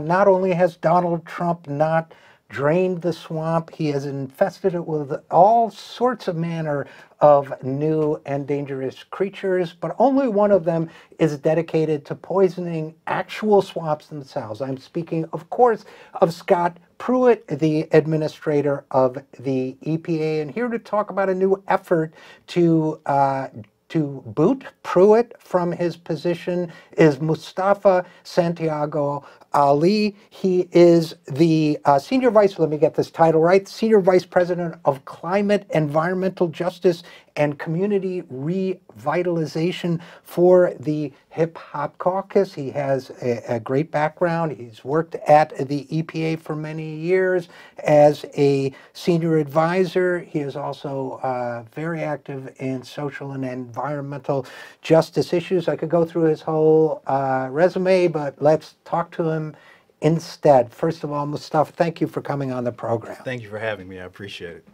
Not only has Donald Trump not drained the swamp, he has infested it with all sorts of manner of new and dangerous creatures, but only one of them is dedicated to poisoning actual swamps themselves. I'm speaking, of course, of Scott Pruitt, the administrator of the EPA, and here to talk about a new effort to boot Pruitt from his position is Mustafa Santiago Ali. He is the senior vice, let me get this title right, senior vice president of climate, environmental justice, and community revitalization for the Hip Hop Caucus. He has a great background. He's worked at the EPA for many years as a senior advisor. He is also very active in social and environmental justice issues. I could go through his whole resume, but let's talk to him instead. First of all, Mustafa, thank you for coming on the program. Thank you for having me. I appreciate it.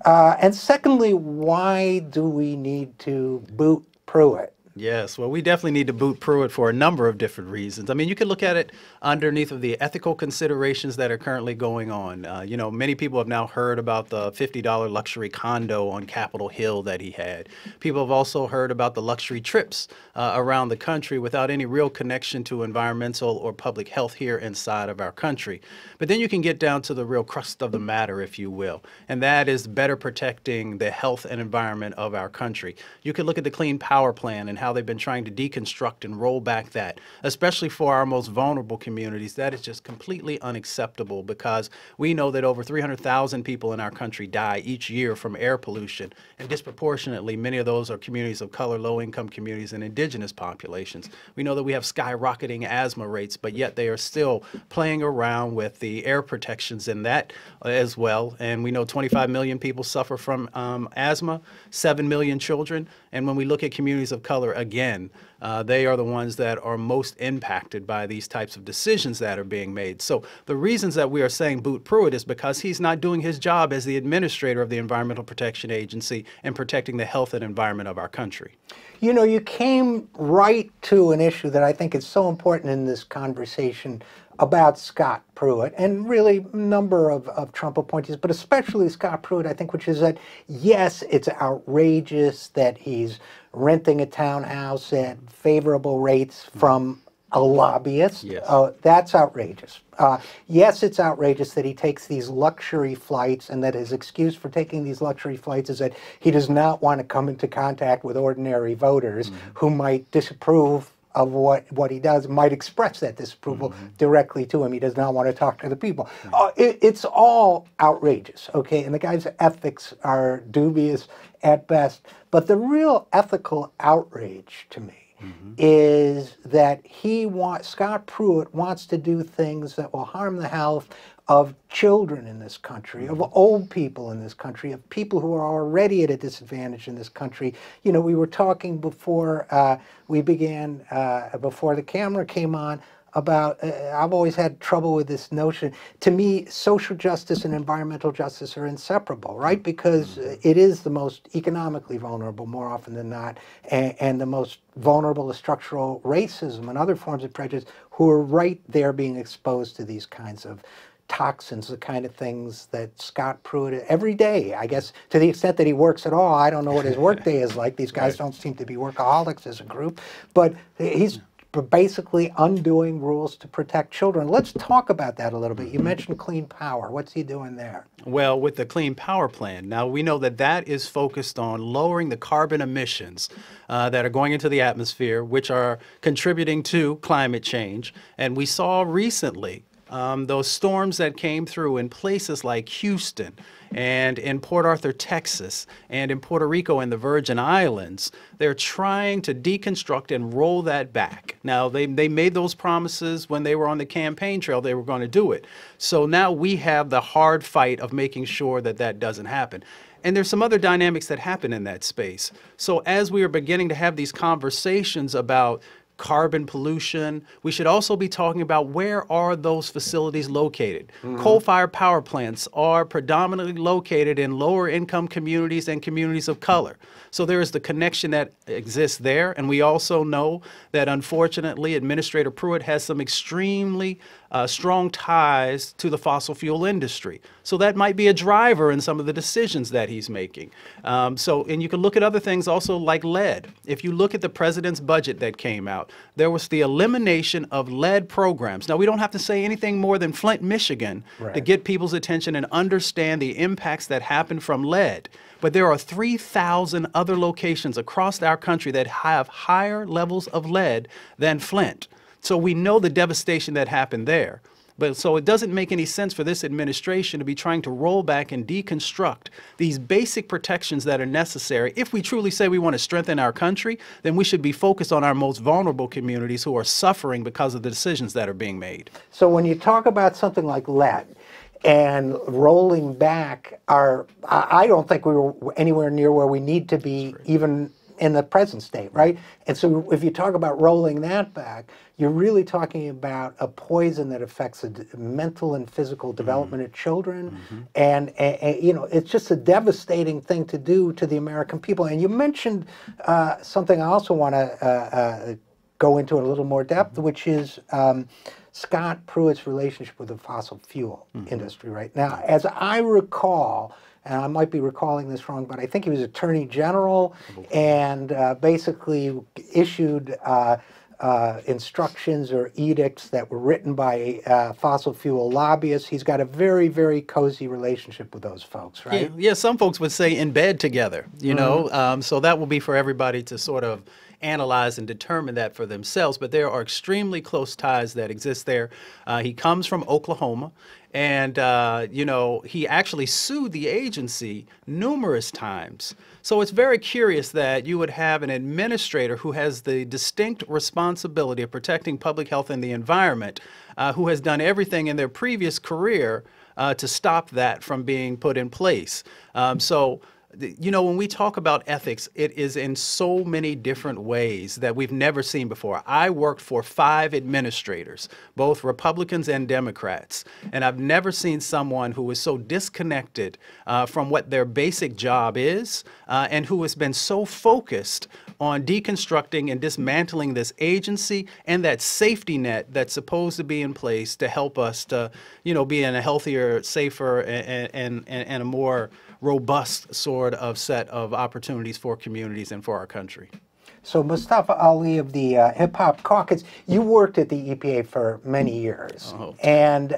And secondly, why do we need to boot Pruitt? Yes, well, we definitely need to boot Pruitt for a number of different reasons. I mean, you can look at it underneath of the ethical considerations that are currently going on. You know, many people have now heard about the $50 luxury condo on Capitol Hill that he had. People have also heard about the luxury trips around the country without any real connection to environmental or public health here inside of our country. But then you can get down to the real crust of the matter, if you will, and that is better protecting the health and environment of our country. You can look at the Clean Power Plan and how they've been trying to deconstruct and roll back that, especially for our most vulnerable communities. That is just completely unacceptable because we know that over 300,000 people in our country die each year from air pollution, and disproportionately many of those are communities of color, low-income communities, and indigenous populations. We know that we have skyrocketing asthma rates, but yet they are still playing around with the air protections in that as well. And we know 25 million people suffer from asthma, 7 million children, and when we look at communities of color, again, they are the ones that are most impacted by these types of decisions that are being made. So the reasons that we are saying boot Pruitt is because he's not doing his job as the administrator of the Environmental Protection Agency and protecting the health and environment of our country. You know, you came right to an issue that I think is so important in this conversation about Scott Pruitt, and really a number of Trump appointees, but especially Scott Pruitt, I think, which is that, yes, it's outrageous that he's renting a townhouse at favorable rates from a lobbyist. Yes. That's outrageous. Yes, it's outrageous that he takes these luxury flights, and that his excuse for taking these luxury flights is that he does not want to come into contact with ordinary voters who might disapprove of what he does, might express that disapproval directly to him. He does not want to talk to the people. It's all outrageous, okay? And the guy's ethics are dubious at best. But the real ethical outrage to me is that Scott Pruitt wants to do things that will harm the health of children in this country, of old people in this country, of people who are already at a disadvantage in this country. You know, we were talking before we began, before the camera came on, about, I've always had trouble with this notion. To me, social justice and environmental justice are inseparable, right? Because it is the most economically vulnerable, more often than not, and the most vulnerable to structural racism and other forms of prejudice, who are right there being exposed to these kinds of toxins, the kind of things that Scott Pruitt, every day, I guess, to the extent that he works at all. I don't know what his workday is like. These guys don't seem to be workaholics as a group, but he's basically undoing rules to protect children. Let's talk about that a little bit. You mentioned clean power. What's he doing there? Well, with the Clean Power Plan, now we know that that is focused on lowering the carbon emissions that are going into the atmosphere, which are contributing to climate change. And we saw recently those storms that came through in places like Houston and in Port Arthur, Texas, and in Puerto Rico and the Virgin Islands. They're trying to deconstruct and roll that back. Now, they made those promises when they were on the campaign trail. They were going to do it. So now we have the hard fight of making sure that that doesn't happen. And there's some other dynamics that happen in that space. So as we are beginning to have these conversations about carbon pollution, we should also be talking about where are those facilities located. Coal-fired power plants are predominantly located in lower income communities and communities of color. So there is the connection that exists there. And we also know that unfortunately Administrator Pruitt has some extremely strong ties to the fossil fuel industry. So that might be a driver in some of the decisions that he's making. And you can look at other things also like lead. If you look at the president's budget that came out, there was the elimination of lead programs. Now, we don't have to say anything more than Flint, Michigan, to get people's attention and understand the impacts that happen from lead. But there are 3,000 other locations across our country that have higher levels of lead than Flint. So we know the devastation that happened there. But so it doesn't make any sense for this administration to be trying to roll back and deconstruct these basic protections that are necessary. If we truly say we want to strengthen our country, then we should be focused on our most vulnerable communities who are suffering because of the decisions that are being made. So when you talk about something like lead and rolling back I don't think we were anywhere near where we need to be even in the present state, right? And so if you talk about rolling that back, you're really talking about a poison that affects the mental and physical development of children. And you know, it's just a devastating thing to do to the American people. And you mentioned something I also want to go into in a little more depth, which is Scott Pruitt's relationship with the fossil fuel industry right now. As I recall, and I might be recalling this wrong, but I think he was Attorney General and basically issued instructions or edicts that were written by fossil fuel lobbyists. He's got a very, very cozy relationship with those folks, right? Yeah, some folks would say in bed together, you know, so that will be for everybody to sort of analyze and determine that for themselves, but there are extremely close ties that exist there. He comes from Oklahoma, and, you know, he actually sued the agency numerous times. So it's very curious that you would have an administrator who has the distinct responsibility of protecting public health and the environment, who has done everything in their previous career to stop that from being put in place. You know, when we talk about ethics, it is in so many different ways that we've never seen before. I worked for 5 administrators, both Republicans and Democrats, and I've never seen someone who is so disconnected from what their basic job is and who has been so focused on deconstructing and dismantling this agency and that safety net that's supposed to be in place to help us to, you know, be in a healthier, safer, and a more robust sort of set of opportunities for communities and for our country. So Mustafa Ali of the Hip Hop Caucus, you worked at the EPA for many years. And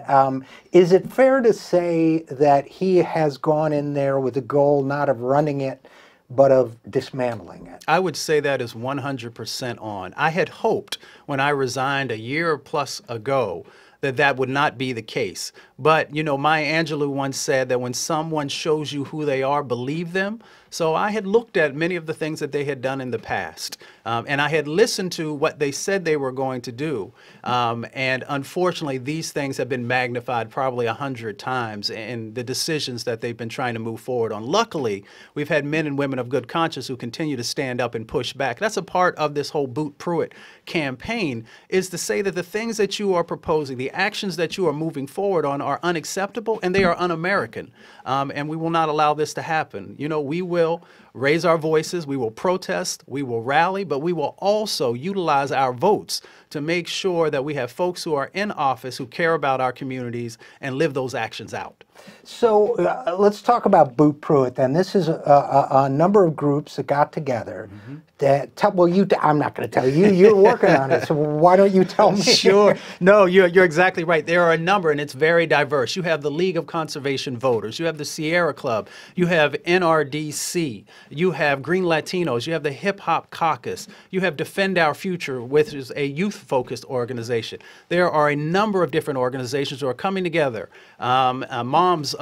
is it fair to say that he has gone in there with the goal not of running it, but of dismantling it? I would say that is 100% on. I had hoped when I resigned a year plus ago that that would not be the case. But, you know, Maya Angelou once said that when someone shows you who they are, believe them. So I had looked at many of the things that they had done in the past, and I had listened to what they said they were going to do. And unfortunately, these things have been magnified probably 100 times in the decisions that they've been trying to move forward on. Luckily, we've had men and women of good conscience who continue to stand up and push back. That's a part of this whole Boot Pruitt campaign, is to say that the things that you are proposing, the actions that you are moving forward on are unacceptable and they are un-American. And we will not allow this to happen. You know, we will raise our voices, we will protest, we will rally, but we will also utilize our votes to make sure that we have folks who are in office who care about our communities and live those actions out. So let's talk about Boot Pruitt then. This is a number of groups that got together. That I'm not going to tell you. You're working on it, so why don't you tell me? Sure. No, you're exactly right. There are a number, and it's very diverse. You have the League of Conservation Voters. You have the Sierra Club. You have NRDC. You have Green Latinos. You have the Hip Hop Caucus. You have Defend Our Future, which is a youth-focused organization. There are a number of different organizations who are coming together. Moms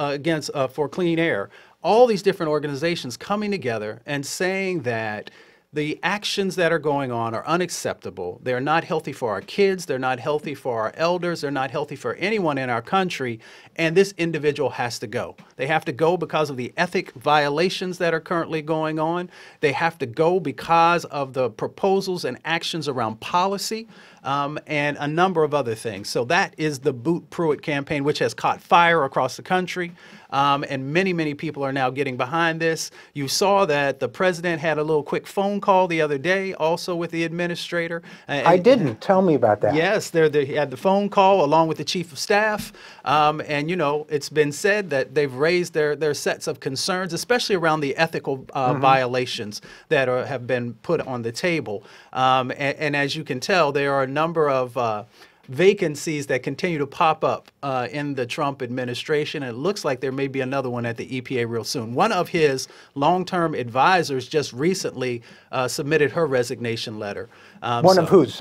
for Clean Air. All these different organizations coming together and saying that the actions that are going on are unacceptable. They're not healthy for our kids. They're not healthy for our elders. They're not healthy for anyone in our country. And this individual has to go. They have to go because of the ethic violations that are currently going on. They have to go because of the proposals and actions around policy and a number of other things. So that is the Boot Pruitt campaign, which has caught fire across the country. and many people are now getting behind this. You saw that the president had a little quick phone call the other day, also with the administrator. I didn't. Tell me about that. Yes, he had the phone call along with the chief of staff, and it's been said that they've raised their sets of concerns, especially around the ethical violations that have been put on the table. And as you can tell, there are a number of vacancies that continue to pop up in the Trump administration. And it looks like there may be another one at the EPA real soon. One of his long-term advisors just recently submitted her resignation letter. One of whose?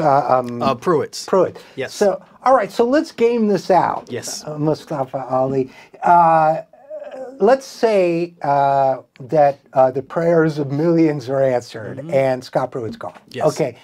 Pruitt's. Pruitt. Yes. So, all right, so let's game this out. Yes. Mustafa Ali. Let's say that the prayers of millions are answered and Scott Pruitt's gone. Yes. Okay.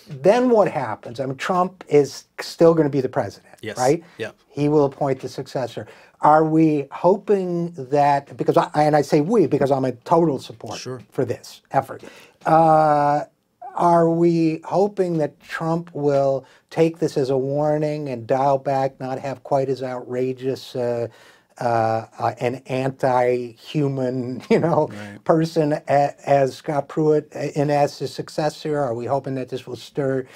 Then what happens? I mean, Trump is still going to be the president, Yes. right? Yeah. He will appoint the successor. Are we hoping that, because I say we, because I'm in total support for this effort, are we hoping that Trump will take this as a warning and dial back, not have quite as outrageous an anti-human, person as Scott Pruitt and as his successor? Are we hoping that this will stir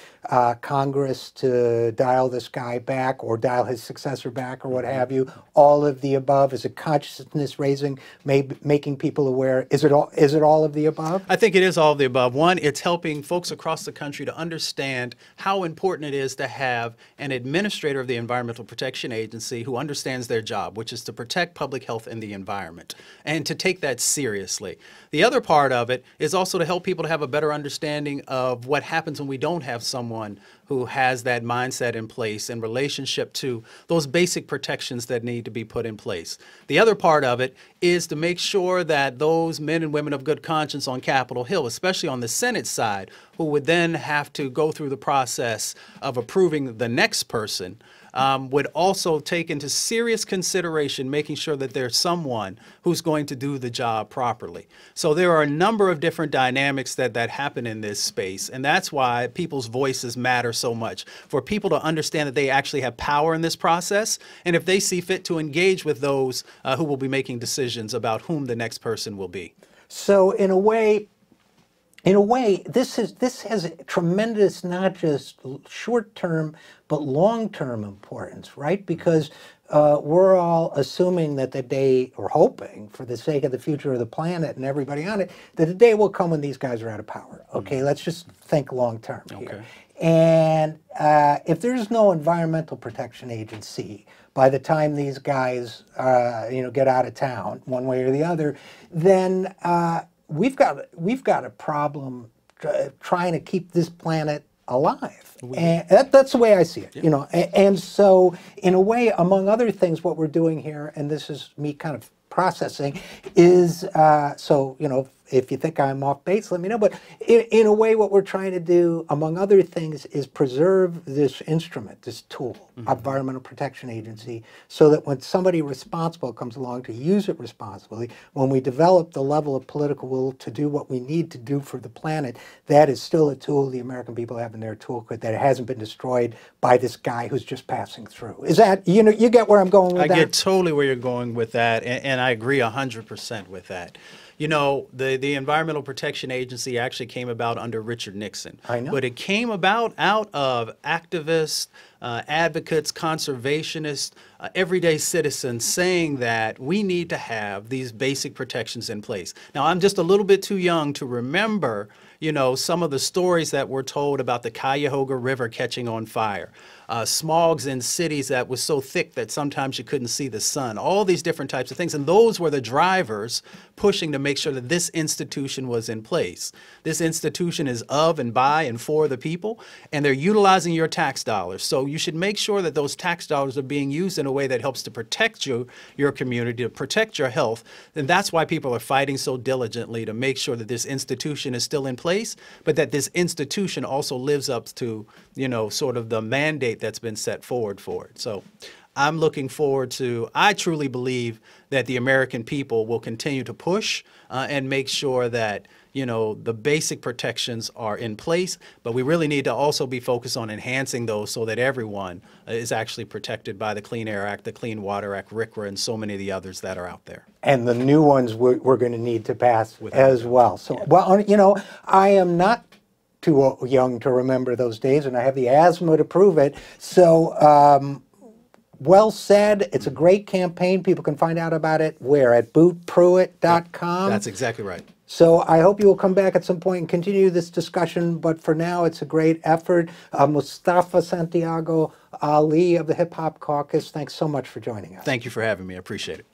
Congress to dial this guy back or dial his successor back or what have you? All of the above? Is it consciousness raising, making people aware? Is it all of the above? I think it is all of the above. One, it's helping folks across the country to understand how important it is to have an administrator of the Environmental Protection Agency who understands their job, which is to protect public health and the environment, and to take that seriously. The other part of it is also to help people to have a better understanding of what happens when we don't have someone who has that mindset in place in relationship to those basic protections that need to be put in place. The other part of it is to make sure that those men and women of good conscience on Capitol Hill, especially on the Senate side, who would then have to go through the process of approving the next person, would also take into serious consideration making sure that there's someone who's going to do the job properly. So there are a number of different dynamics that happen in this space, and that's why people's voices matter so much, for people to understand that they actually have power in this process, and if they see fit to engage with those who will be making decisions about whom the next person will be. So in a way, this has tremendous, not just short-term, but long-term importance, right? Because we're all assuming that the day, or hoping, for the sake of the future of the planet and everybody on it, that the day will come when these guys are out of power. Okay, let's just think long-term here. And if there's no Environmental Protection Agency by the time these guys, get out of town, one way or the other, then we've got a problem trying to keep this planet alive. And that's the way I see it, And so, in a way, among other things, what we're doing here, and this is me kind of processing, is, if you think I'm off base, let me know. But in a way, what we're trying to do, among other things, is preserve this instrument, this tool, Environmental Protection Agency, so that when somebody responsible comes along to use it responsibly, when we develop the level of political will to do what we need to do for the planet, that is still a tool the American people have in their toolkit, that it hasn't been destroyed by this guy who's just passing through. Is that, you get where I'm going with that? I get totally where you're going with that, and I agree 100% with that. The Environmental Protection Agency actually came about under Richard Nixon. I know. But it came about out of activists, advocates, conservationists, everyday citizens saying that we need to have these basic protections in place. Now, I'm just a little bit too young to remember, some of the stories that were told about the Cuyahoga River catching on fire. Smogs in cities that was so thick that sometimes you couldn't see the sun, all these different types of things. And those were the drivers pushing to make sure that this institution was in place. This institution is of and by and for the people, and they're utilizing your tax dollars. So you should make sure that those tax dollars are being used in a way that helps to protect your community, to protect your health. And that's why people are fighting so diligently to make sure that this institution is still in place, but that this institution also lives up to, sort of the mandate that's been set forward for it. So I'm looking forward to, I truly believe that the American people will continue to push and make sure that, you know, the basic protections are in place, but we really need to also be focused on enhancing those so that everyone is actually protected by the Clean Air Act, the Clean Water Act, RCRA, and so many of the others that are out there. And the new ones we're going to need to pass Without as doubt. well. So, Yeah. well, you know, I am not too young to remember those days, and I have the asthma to prove it. So, well said. It's a great campaign. People can find out about it where? At bootpruitt.com? That's exactly right. So I hope you will come back at some point and continue this discussion, but for now it's a great effort. Mustafa, Santiago, Ali of the Hip Hop Caucus, thanks so much for joining us. Thank you for having me. I appreciate it.